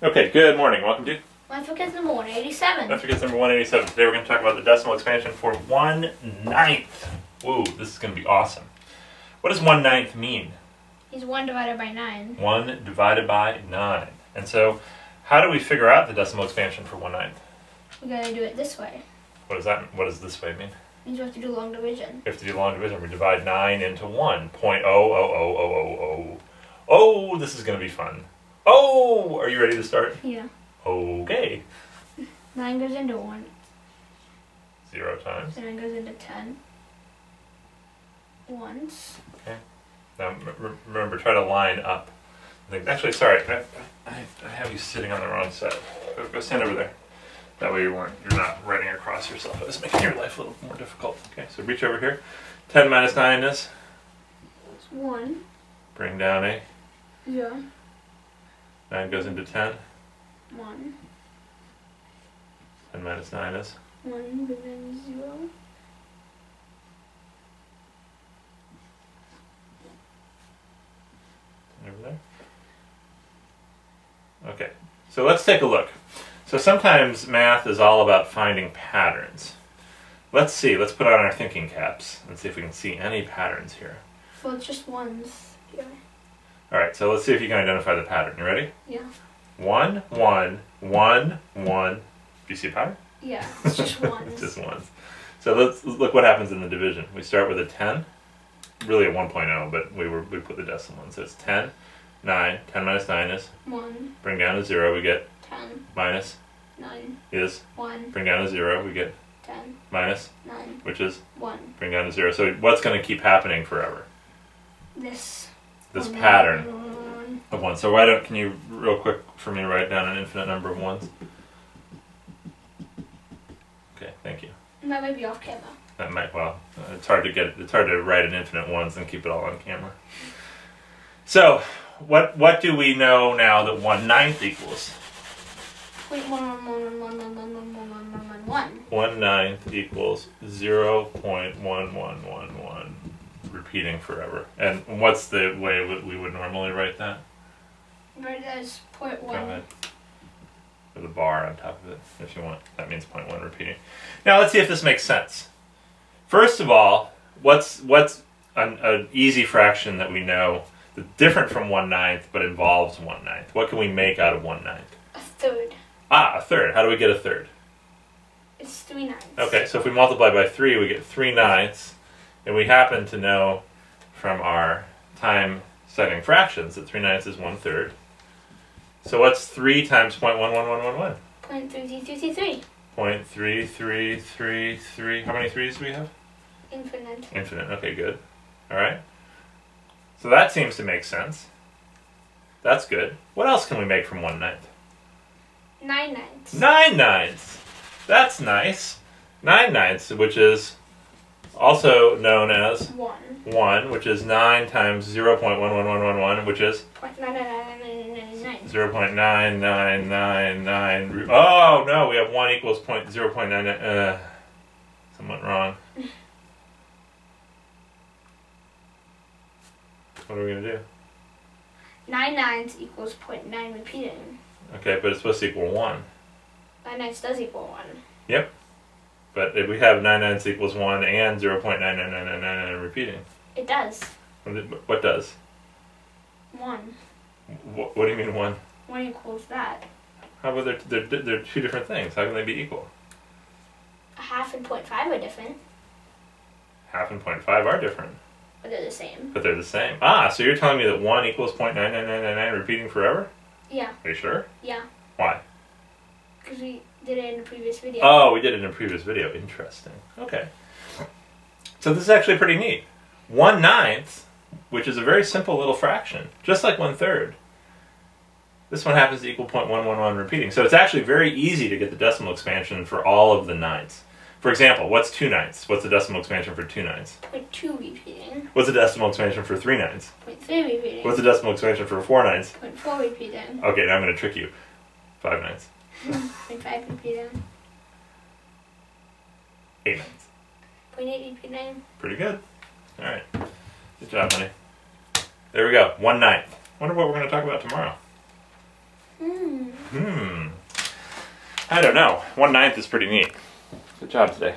Okay, good morning. Welcome to MathForKids number 187. MathForKids number 187. Today we're going to talk about the decimal expansion for 1/9. Whoa, this is going to be awesome. What does 1/9 mean? Is 1 divided by 9. 1 divided by 9. And so, how do we figure out the decimal expansion for 1/9? We gotta do it this way. What does that? What does this way mean? It means we have to do long division. We have to do long division. We divide 9 into 1. 0.00000. Oh, this is going to be fun. Oh, are you ready to start? Yeah. Okay. 9 goes into 1. 0 times. 9 goes into 10. Once. Okay. Now remember, try to line up. Actually, sorry, I have you sitting on the wrong side. Go stand over there. That way you're not writing across yourself. It's making your life a little more difficult. Okay, so reach over here. 10 minus 9 is? It's 1. Bring down a? 0. 9 goes into 10. 1. 10 minus 9 is? 1 goes into 0. Over there. Okay, so let's take a look. So sometimes math is all about finding patterns. Let's see, let's put on our thinking caps and see if we can see any patterns here. Well, it's just ones here. Alright, so let's see if you can identify the pattern. You ready? Yeah. 1, 1, 1, 1. Do you see a pattern? Yeah, it's just ones. Just ones. So let's look what happens in the division. We start with a 10, really a 1.0, but we put the decimal in. So it's 10, 9, 10 minus 9 is? 1. Bring down to 0, we get? 10. Minus? 9. Is? 1. Bring down to 0, we get? 10. Minus? 9. Which is? 1. Bring down to 0. So what's going to keep happening forever? This Pattern of 1. So can you real quick for me write down an infinite number of 1s? Okay, thank you. That might be off camera. That might, well, it's hard to write an infinite 1s and keep it all on camera. So, what do we know now that 1/9 equals? 1. 1/9 equals 0.1111, repeating forever. And what's the way we would normally write that? Write it as 0.1. Go ahead. With a bar on top of it, if you want. That means 0.1 repeating. Now let's see if this makes sense. First of all, what's an easy fraction that we know that's different from 1/9 but involves 1/9? What can we make out of 1/9? A third. Ah, a third. How do we get a third? It's 3/9. Okay, so if we multiply by 3, we get 3/9, and we happen to know from our time-setting fractions that 3/9 is 1/3. So what's 3 times 0.11111? 0.3333. 0.3333. How many 3's do we have? Infinite. Infinite. Okay, good. All right. So that seems to make sense. That's good. What else can we make from 1/9? 9/9. 9/9. That's nice. 9/9, which is also known as 1, which is 9 times 0.11111, which is 0.99999. 0.9999. Oh no, we have 1 equals 0.99. Something went wrong. What are we gonna do? 9/9 equals 0.9 repeating. Okay, but it's supposed to equal 1. 9/9 does equal 1. Yep. But if we have 9/9 equals 1 and 0.99999 repeating. It does. What does? 1. What do you mean 1? 1 equals that. How about they're two different things? How can they be equal? A half and 0.5 are different. Half and 0.5 are different. But they're the same. But they're the same. Ah, so you're telling me that 1 equals 0.99999 repeating forever? Yeah. Are you sure? Yeah. Why? Because we did it in a previous video. Oh, we did it in a previous video. Interesting. Okay. So this is actually pretty neat. 1/9, which is a very simple little fraction, just like 1/3. This one happens to equal 0.111 repeating. So it's actually very easy to get the decimal expansion for all of the 9s. For example, what's 2/9? What's the decimal expansion for 2/9? 0.2 repeating. What's the decimal expansion for 3/9? 0.3 repeating. What's the decimal expansion for 4/9? 0.4 repeating. Okay, now I'm going to trick you. 5/9. 0.5 repeating. 8/9. 0.8 repeating. Pretty good. All right. Good job, honey. There we go. 1/9. Wonder what we're going to talk about tomorrow. I don't know. 1/9 is pretty neat. Good job today.